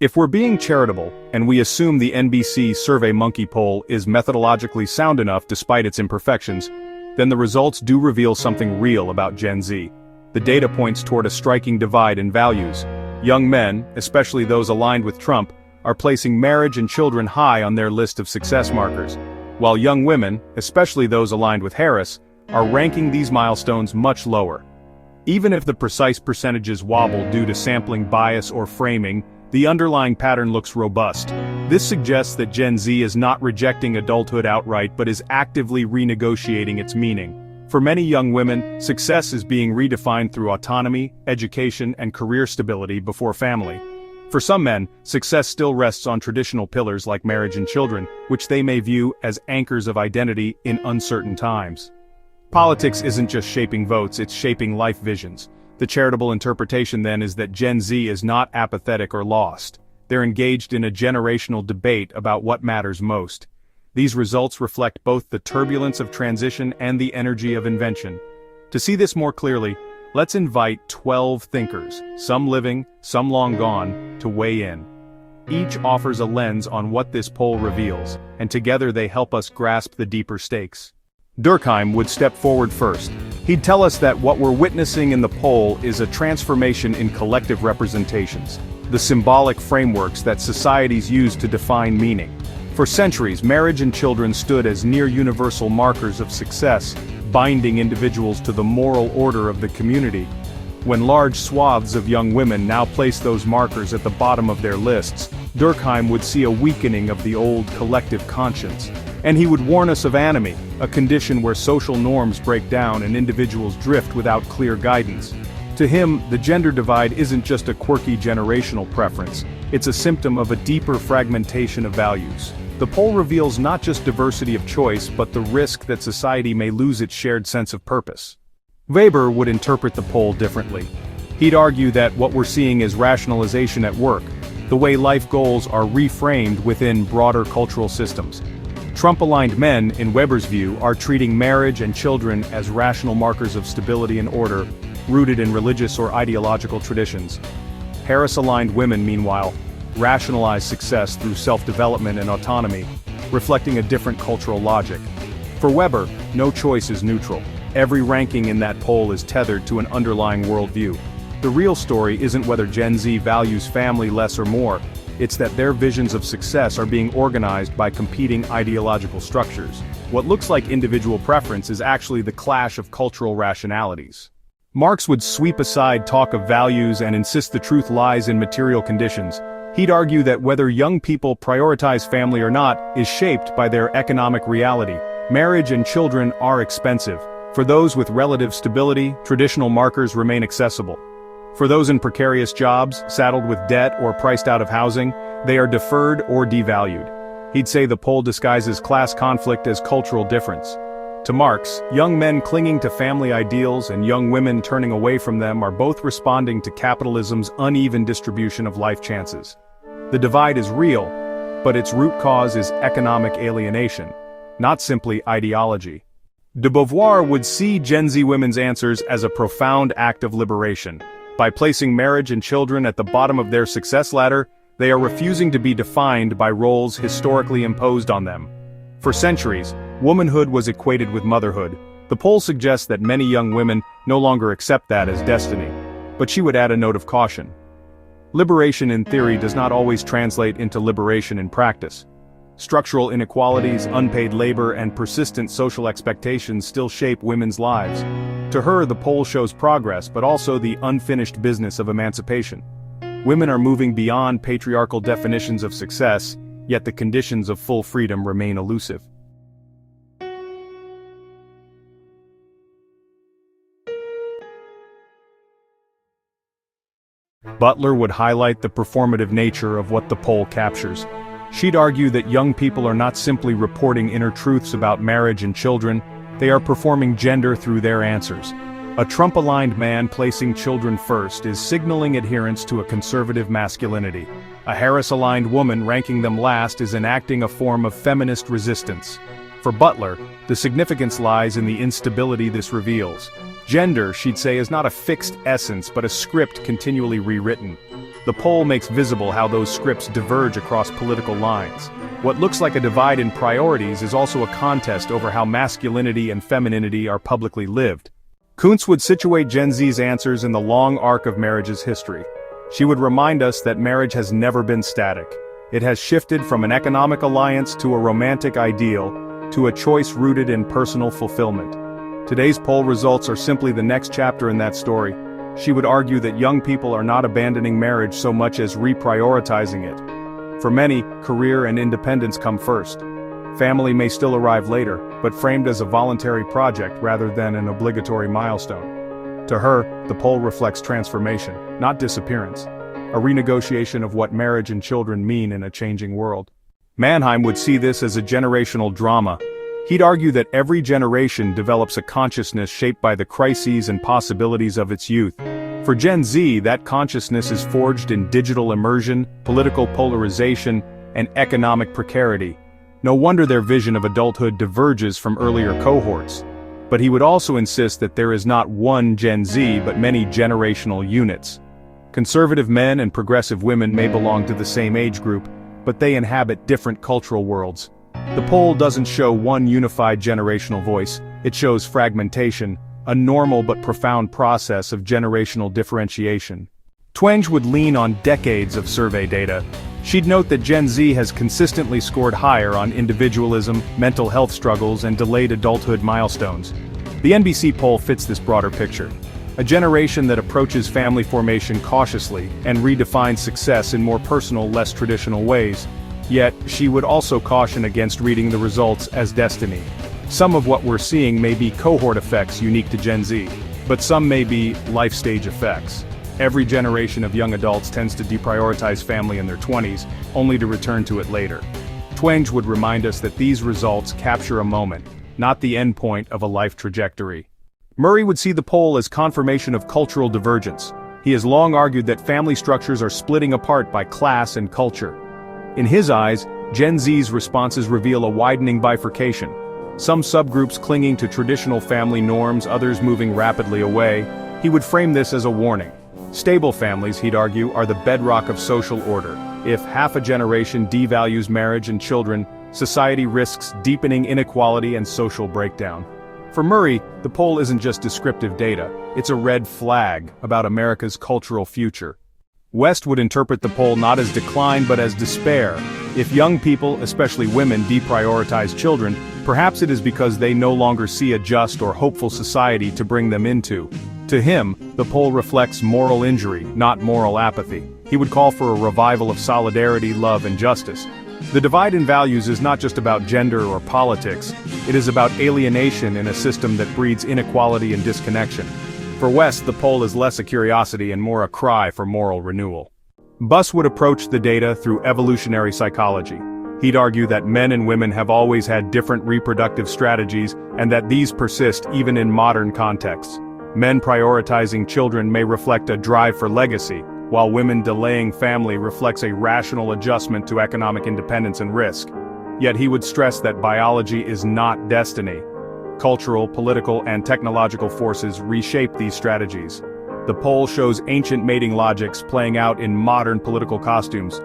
If we're being charitable, and we assume the NBC SurveyMonkey poll is methodologically sound enough despite its imperfections, then the results do reveal something real about Gen Z. The data points toward a striking divide in values. Young men, especially those aligned with Trump, are placing marriage and children high on their list of success markers, while young women, especially those aligned with Harris, are ranking these milestones much lower. Even if the precise percentages wobble due to sampling bias or framing, the underlying pattern looks robust. This suggests that Gen Z is not rejecting adulthood outright but is actively renegotiating its meaning. For many young women, success is being redefined through autonomy, education, and career stability before family. For some men, success still rests on traditional pillars like marriage and children, which they may view as anchors of identity in uncertain times. Politics isn't just shaping votes, it's shaping life visions. The charitable interpretation then is that Gen Z is not apathetic or lost. They're engaged in a generational debate about what matters most. These results reflect both the turbulence of transition and the energy of invention. To see this more clearly, let's invite 12 thinkers, some living, some long gone, to weigh in. Each offers a lens on what this poll reveals, and together they help us grasp the deeper stakes. Durkheim would step forward first. He'd tell us that what we're witnessing in the poll is a transformation in collective representations, the symbolic frameworks that societies use to define meaning. For centuries, marriage and children stood as near-universal markers of success, binding individuals to the moral order of the community. When large swaths of young women now place those markers at the bottom of their lists, Durkheim would see a weakening of the old collective conscience. And he would warn us of anomie, a condition where social norms break down and individuals drift without clear guidance. To him, the gender divide isn't just a quirky generational preference, it's a symptom of a deeper fragmentation of values. The poll reveals not just diversity of choice but the risk that society may lose its shared sense of purpose. Weber would interpret the poll differently. He'd argue that what we're seeing is rationalization at work, the way life goals are reframed within broader cultural systems. Trump-aligned men, in Weber's view, are treating marriage and children as rational markers of stability and order, rooted in religious or ideological traditions. Harris-aligned women, meanwhile, rationalize success through self-development and autonomy, reflecting a different cultural logic. For Weber, no choice is neutral. Every ranking in that poll is tethered to an underlying worldview. The real story isn't whether Gen Z values family less or more, it's that their visions of success are being organized by competing ideological structures. What looks like individual preference is actually the clash of cultural rationalities. Marx would sweep aside talk of values and insist the truth lies in material conditions. He'd argue that whether young people prioritize family or not is shaped by their economic reality. Marriage and children are expensive. For those with relative stability, traditional markers remain accessible. For those in precarious jobs, saddled with debt or priced out of housing, they are deferred or devalued. He'd say the poll disguises class conflict as cultural difference. To Marx, young men clinging to family ideals and young women turning away from them are both responding to capitalism's uneven distribution of life chances. The divide is real, but its root cause is economic alienation, not simply ideology. De Beauvoir would see Gen Z women's answers as a profound act of liberation. By placing marriage and children at the bottom of their success ladder, they are refusing to be defined by roles historically imposed on them. For centuries, womanhood was equated with motherhood. The poll suggests that many young women no longer accept that as destiny. But she would add a note of caution. Liberation in theory does not always translate into liberation in practice. Structural inequalities, unpaid labor, and persistent social expectations still shape women's lives. To her, the poll shows progress, but also the unfinished business of emancipation. Women are moving beyond patriarchal definitions of success, yet the conditions of full freedom remain elusive. Butler would highlight the performative nature of what the poll captures. She'd argue that young people are not simply reporting inner truths about marriage and children, they are performing gender through their answers. A Trump-aligned man placing children first is signaling adherence to a conservative masculinity. A Harris-aligned woman ranking them last is enacting a form of feminist resistance. For Butler, the significance lies in the instability this reveals. Gender, she'd say, is not a fixed essence but a script continually rewritten. the poll makes visible how those scripts diverge across political lines. What looks like a divide in priorities is also a contest over how masculinity and femininity are publicly lived. Coontz would situate Gen Z's answers in the long arc of marriage's history. She would remind us that marriage has never been static. It has shifted from an economic alliance to a romantic ideal, to a choice rooted in personal fulfillment. Today's poll results are simply the next chapter in that story. She would argue that young people are not abandoning marriage so much as reprioritizing it. For many, career and independence come first. Family may still arrive later, but framed as a voluntary project rather than an obligatory milestone. To her, the poll reflects transformation, not disappearance. A renegotiation of what marriage and children mean in a changing world. Mannheim would see this as a generational drama. He'd argue that every generation develops a consciousness shaped by the crises and possibilities of its youth. For Gen Z, that consciousness is forged in digital immersion, political polarization, and economic precarity. No wonder their vision of adulthood diverges from earlier cohorts. But he would also insist that there is not one Gen Z but many generational units. Conservative men and progressive women may belong to the same age group, but they inhabit different cultural worlds. The poll doesn't show one unified generational voice, it shows fragmentation, a normal but profound process of generational differentiation. Twenge would lean on decades of survey data. She'd note that Gen Z has consistently scored higher on individualism, mental health struggles, and delayed adulthood milestones. The NBC poll fits this broader picture. A generation that approaches family formation cautiously and redefines success in more personal, less traditional ways. Yet, she would also caution against reading the results as destiny. Some of what we're seeing may be cohort effects unique to Gen Z, but some may be life stage effects. Every generation of young adults tends to deprioritize family in their 20s, only to return to it later. Twenge would remind us that these results capture a moment, not the endpoint of a life trajectory. Murray would see the poll as confirmation of cultural divergence. He has long argued that family structures are splitting apart by class and culture. In his eyes, Gen Z's responses reveal a widening bifurcation. Some subgroups clinging to traditional family norms, others moving rapidly away. He would frame this as a warning. Stable families, he'd argue, are the bedrock of social order. If half a generation devalues marriage and children, society risks deepening inequality and social breakdown. For Murray, the poll isn't just descriptive data, it's a red flag about America's cultural future. West would interpret the poll not as decline but as despair. If young people, especially women, deprioritize children, perhaps it is because they no longer see a just or hopeful society to bring them into. To him, the poll reflects moral injury, not moral apathy. He would call for a revival of solidarity, love, and justice. The divide in values is not just about gender or politics, it is about alienation in a system that breeds inequality and disconnection. For West, the poll is less a curiosity and more a cry for moral renewal. Buss would approach the data through evolutionary psychology. He'd argue that men and women have always had different reproductive strategies and that these persist even in modern contexts. Men prioritizing children may reflect a drive for legacy, while women delaying family reflects a rational adjustment to economic independence and risk. Yet he would stress that biology is not destiny. Cultural, political, and technological forces reshape these strategies. The poll shows ancient mating logics playing out in modern political costumes.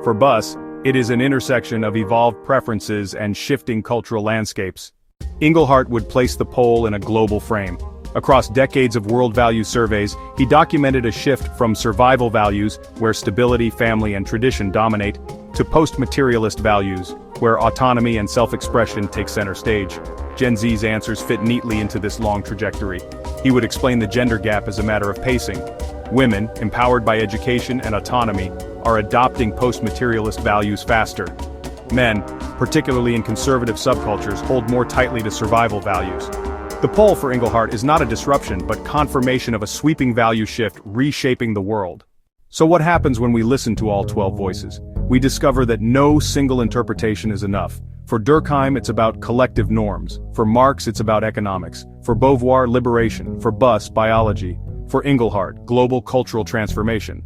For Buss, it is an intersection of evolved preferences and shifting cultural landscapes. Inglehart would place the poll in a global frame. Across decades of world value surveys, he documented a shift from survival values, where stability, family, and tradition dominate, to post-materialist values, where autonomy and self-expression take center stage. Gen Z's answers fit neatly into this long trajectory. He would explain the gender gap as a matter of pacing. Women, empowered by education and autonomy, are adopting post-materialist values faster. Men, particularly in conservative subcultures, hold more tightly to survival values. The poll for Inglehart is not a disruption but confirmation of a sweeping value shift reshaping the world. So what happens when we listen to all 12 voices? We discover that no single interpretation is enough. For Durkheim, it's about collective norms. For Marx, it's about economics. For Beauvoir, liberation. For Buss, biology. For Inglehart, global cultural transformation.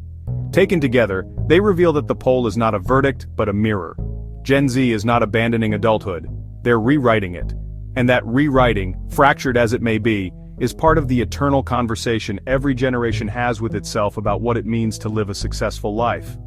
Taken together, they reveal that the poll is not a verdict but a mirror. Gen Z is not abandoning adulthood, they're rewriting it. And that rewriting, fractured as it may be, is part of the eternal conversation every generation has with itself about what it means to live a successful life.